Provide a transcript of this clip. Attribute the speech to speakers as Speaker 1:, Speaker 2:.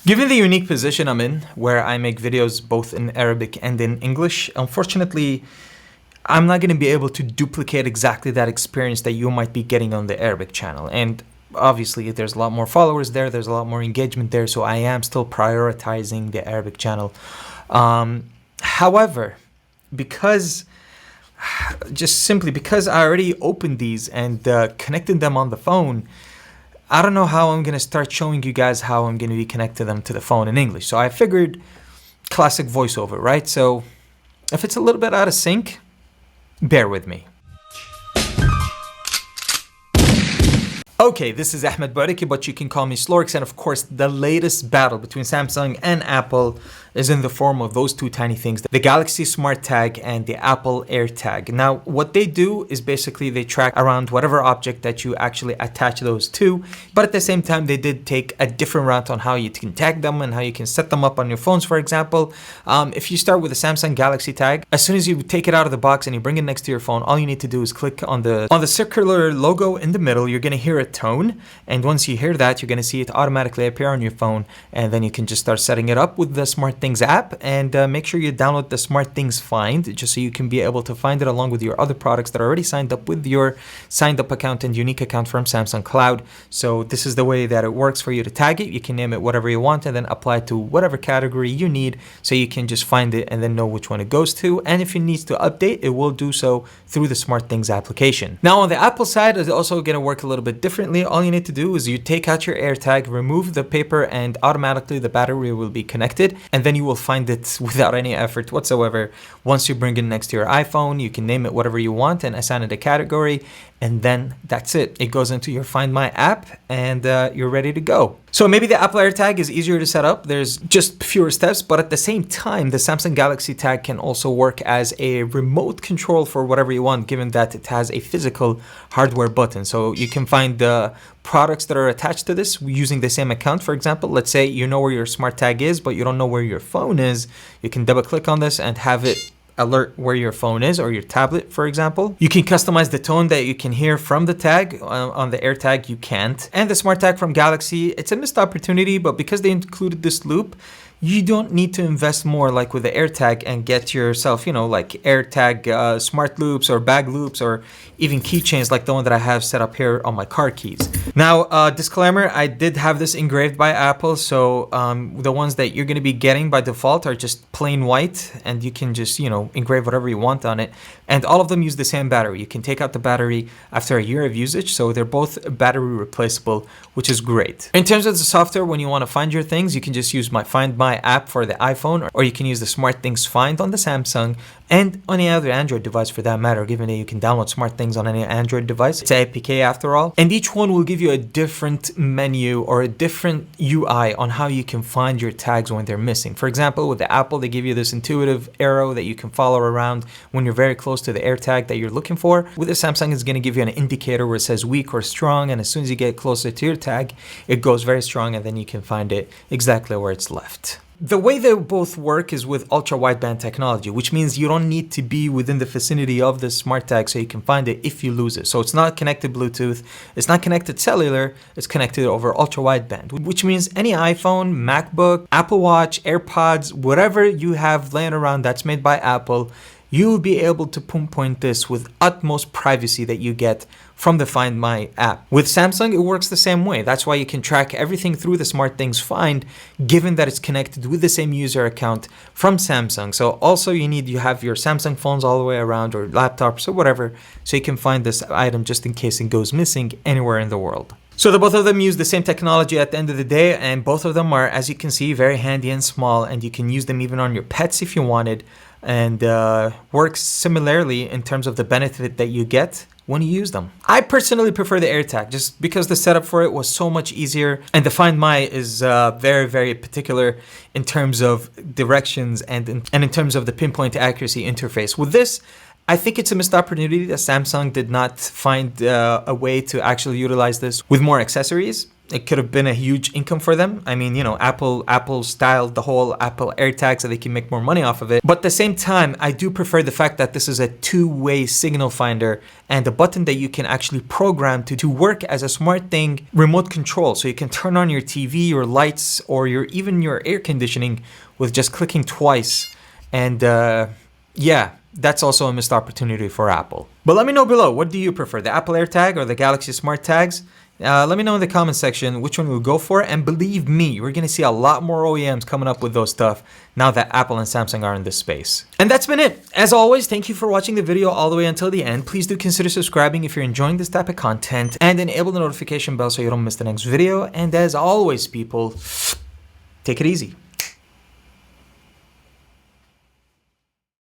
Speaker 1: Given the unique position I'm in, where I make videos both in Arabic and in English, unfortunately, I'm not going to be able to duplicate exactly that experience that you might be getting on the Arabic channel. And obviously, there's a lot more followers there, there's a lot more engagement there, so I am still prioritizing the Arabic channel. However, just simply because I already opened these and connected them on the phone, I don't know how I'm going to start showing you guys how I'm going to be connecting them to the phone in English. So I figured classic voiceover, right? So if it's a little bit out of sync, bear with me. Okay, this is Ahmed Bariki, but you can call me Slorix, and of course the latest battle between Samsung and Apple is in the form of those two tiny things, the Galaxy Smart Tag and the Apple AirTag. Now, what they do is basically they track around whatever object that you actually attach those to, but at the same time they did take a different route on how you can tag them and how you can set them up on your phones. For example, if you start with the Samsung Galaxy Tag, as soon as you take it out of the box and you bring it next to your phone, all you need to do is click on the circular logo in the middle. You're going to hear a tone, and once you hear that, you're going to see it automatically appear on your phone, and then you can just start setting it up with the SmartThings app. And make sure you download the SmartThings Find, just so you can be able to find it along with your other products that are already signed up with your signed up account and unique account from Samsung Cloud. So this is the way that it works for you to tag it. You can name it whatever you want and then apply it to whatever category you need, so you can just find it and then know which one it goes to. And if it needs to update, it will do so through the SmartThings application. Now on the Apple side, it's also going to work a little bit differently. All you need to do is you take out your AirTag, remove the paper, and automatically the battery will be connected, and then you will find it without any effort whatsoever. Once you bring it next to your iPhone, you can name it whatever you want and assign it a category, and then that's it. It goes into your Find My app and you're ready to go. So maybe the Apple AirTag is easier to set up. There's just fewer steps, but at the same time, the Samsung Galaxy Tag can also work as a remote control for whatever you want, given that it has a physical hardware button. So you can find the products that are attached to this using the same account. For example, let's say you know where your smart tag is, but you don't know where your phone is. You can double click on this and have it alert where your phone is, or your tablet, for example. You can customize the tone that you can hear from the tag. On the AirTag, you can't. And the Smart Tag from Galaxy, it's a missed opportunity, but because they included this loop, you don't need to invest more like with the AirTag and get yourself, like AirTag smart loops or bag loops or even keychains like the one that I have set up here on my car keys. Now, disclaimer, I did have this engraved by Apple, so the ones that you're going to be getting by default are just plain white, and you can just, engrave whatever you want on it. And all of them use the same battery. You can take out the battery after a year of usage, so they're both battery replaceable, which is great. In terms of the software, when you want to find your things, you can just use my Find My app for the iPhone, or you can use the SmartThings Find on the Samsung and on any other Android device for that matter, given that you can download SmartThings on any Android device. It's an APK after all. And each one will give you a different menu or a different UI on how you can find your tags when they're missing. For example, with the Apple, they give you this intuitive arrow that you can follow around when you're very close to the AirTag that you're looking for. With the Samsung, it's going to give you an indicator where it says weak or strong, and as soon as you get closer to your tag, it goes very strong, and then you can find it exactly where it's left. The way they both work is with ultra-wideband technology, which means you don't need to be within the vicinity of the smart tag so you can find it if you lose it. So it's not connected Bluetooth, it's not connected cellular, it's connected over ultra-wideband, which means any iPhone, MacBook, Apple Watch, AirPods, whatever you have laying around that's made by Apple, you will be able to pinpoint this with utmost privacy that you get from the Find My app. With Samsung, it works the same way. That's why you can track everything through the SmartThings Find, given that it's connected with the same user account from Samsung. So also you have your Samsung phones all the way around, or laptops or whatever, so you can find this item just in case it goes missing anywhere in the world. So the both of them use the same technology at the end of the day, and both of them are, as you can see, very handy and small, and you can use them even on your pets if you wanted, and works similarly in terms of the benefit that you get when you use them. I personally prefer the AirTag just because the setup for it was so much easier, and the Find My is very, very particular in terms of directions and in terms of the pinpoint accuracy interface. With this, I think it's a missed opportunity that Samsung did not find a way to actually utilize this with more accessories. it could have been a huge income for them. I mean, Apple styled the whole Apple AirTag so they can make more money off of it. But at the same time, I do prefer the fact that this is a two-way signal finder and a button that you can actually program to work as a SmartThing remote control. So you can turn on your TV, your lights, or even your air conditioning with just clicking twice. And yeah, that's also a missed opportunity for Apple. But let me know below, what do you prefer, the Apple AirTag or the Galaxy Smart Tags? Let me know in the comment section which one we'll go for, and believe me, we're gonna see a lot more OEMs coming up with those stuff now that Apple and Samsung are in this space. And that's been it. As always, thank you for watching the video all the way until the end. Please do consider subscribing if you're enjoying this type of content, and enable the notification bell so you don't miss the next video. And as always, people, take it easy.